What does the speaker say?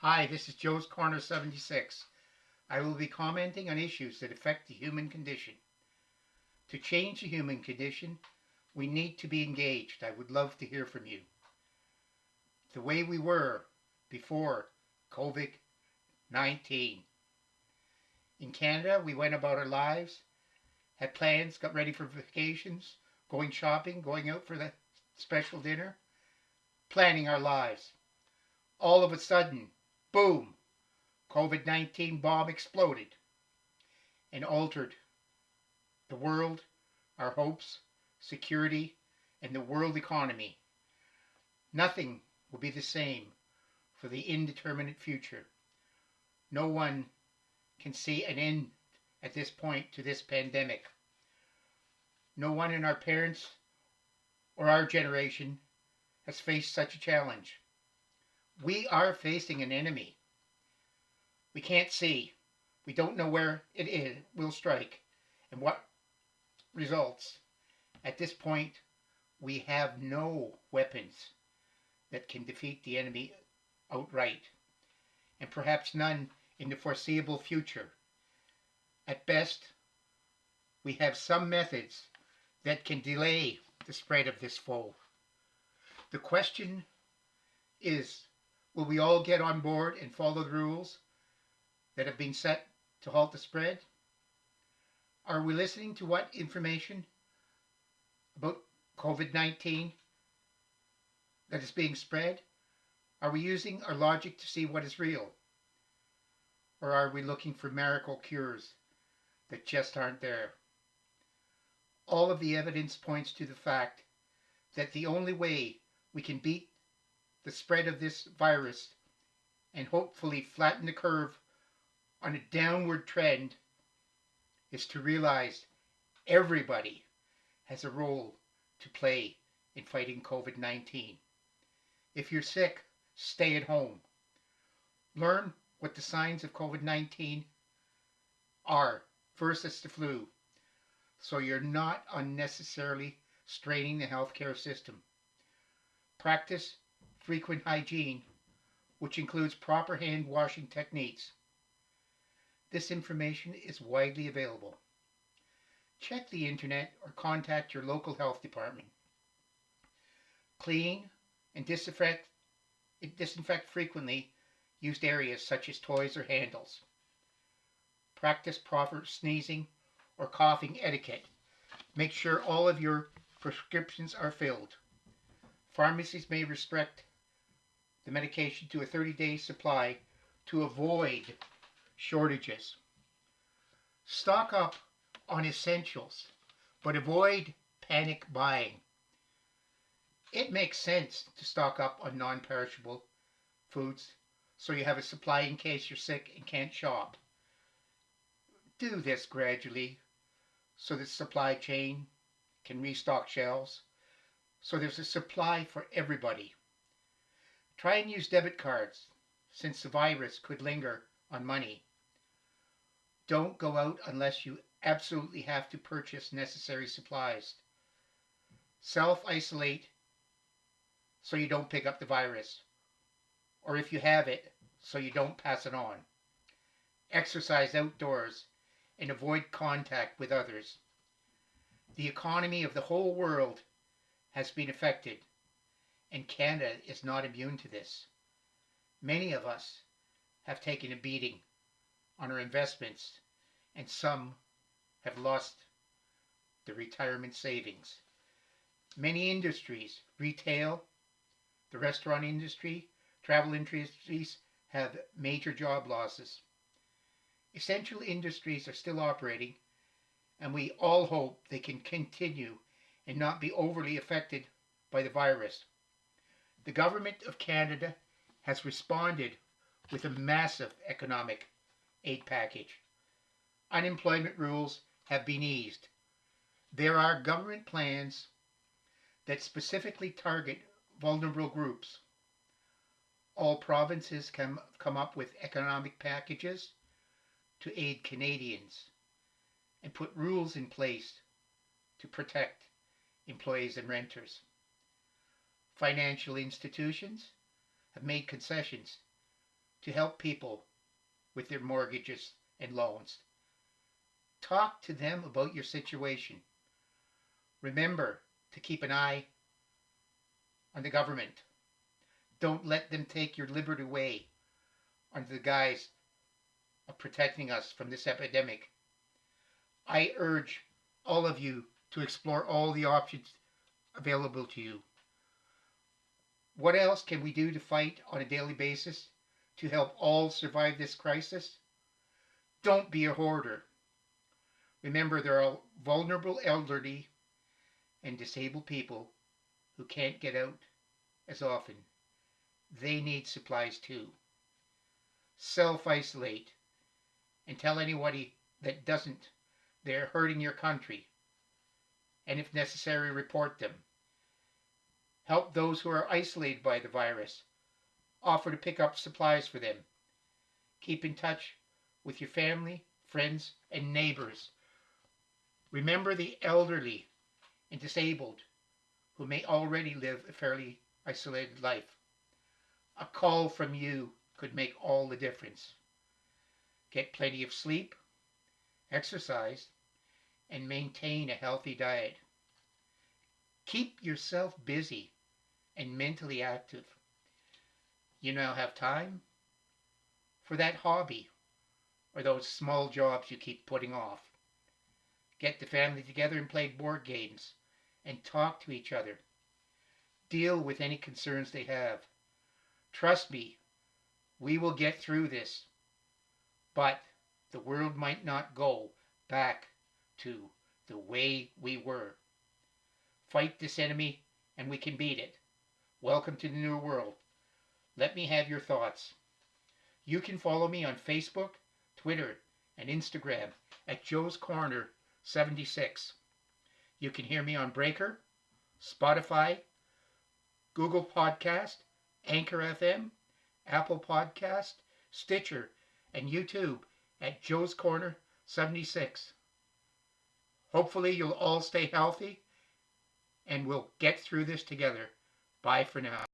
Hi, this is Joe's Corner 76. I will be commenting on issues that affect the human condition. To change the human condition, we need to be engaged. I would love to hear from you. The way we were before COVID 19. In Canada, we went about our lives, had plans, got ready for vacations, going shopping, going out for the special dinner, planning our lives. All of a sudden, boom, COVID-19 bomb exploded and altered the world, our hopes, security, and the world economy. Nothing will be the same for the indeterminate future. No one can see an end at this point to this pandemic. No one in our parents or our generation has faced such a challenge. We are facing an enemy. We can't see. We don't know where it will strike and what results. At this point, we have no weapons that can defeat the enemy outright, and perhaps none in the foreseeable future. At best, we have some methods that can delay the spread of this foe. The question is, will we all get on board and follow the rules that have been set to halt the spread? Are we listening to what information about COVID-19 that is being spread? Are we using our logic to see what is real? Or are we looking for miracle cures that just aren't there? All of the evidence points to the fact that the only way we can beat the spread of this virus and hopefully flatten the curve on a downward trend is to realize everybody has a role to play in fighting COVID-19. If you're sick, stay at home. Learn what the signs of COVID-19 are versus the flu, so you're not unnecessarily straining the healthcare system. Practice frequent hygiene, which includes proper hand washing techniques. This information is widely available. Check the internet or contact your local health department. Clean and disinfect frequently used areas such as toys or handles. Practice proper sneezing or coughing etiquette. Make sure all of your prescriptions are filled. Pharmacies may restrict the medication to a 30-day supply to avoid shortages. Stock up on essentials, but avoid panic buying. It makes sense to stock up on non-perishable foods so you have a supply in case you're sick and can't shop. Do this gradually so the supply chain can restock shelves, so there's a supply for everybody. Try and use debit cards since the virus could linger on money. Don't go out unless you absolutely have to purchase necessary supplies. Self-isolate so you don't pick up the virus, or if you have it, so you don't pass it on. Exercise outdoors and avoid contact with others. The economy of the whole world has been affected, and Canada is not immune to this. Many of us have taken a beating on our investments, and some have lost their retirement savings. Many industries, retail, the restaurant industry, travel industries, have major job losses. Essential industries are still operating, and we all hope they can continue and not be overly affected by the virus. The Government of Canada has responded with a massive economic aid package. Unemployment rules have been eased. There are government plans that specifically target vulnerable groups. All provinces can come up with economic packages to aid Canadians and put rules in place to protect employees and renters. Financial institutions have made concessions to help people with their mortgages and loans. Talk to them about your situation. Remember to keep an eye on the government. Don't let them take your liberty away under the guise of protecting us from this epidemic. I urge all of you to explore all the options available to you. What else can we do to fight on a daily basis to help all survive this crisis? Don't be a hoarder. Remember, there are vulnerable elderly and disabled people who can't get out as often. They need supplies too. Self-isolate and tell anybody that doesn't they're hurting your country, and if necessary, report them. Help those who are isolated by the virus. Offer to pick up supplies for them. Keep in touch with your family, friends, and neighbors. Remember the elderly and disabled who may already live a fairly isolated life. A call from you could make all the difference. Get plenty of sleep, exercise, and maintain a healthy diet. Keep yourself busy and mentally active. You now have time for that hobby or those small jobs you keep putting off. Get the family together and play board games and talk to each other. Deal with any concerns they have. Trust me, we will get through this. But the world might not go back to the way we were. Fight this enemy and we can beat it. Welcome to the new world. Let me have your thoughts. You can follow me on Facebook, Twitter, and Instagram at Joe's Corner 76. You can hear me on Breaker, Spotify, Google Podcast, Anchor FM, Apple Podcast, Stitcher, and YouTube at Joe's Corner 76. Hopefully you'll all stay healthy and we'll get through this together. Bye for now.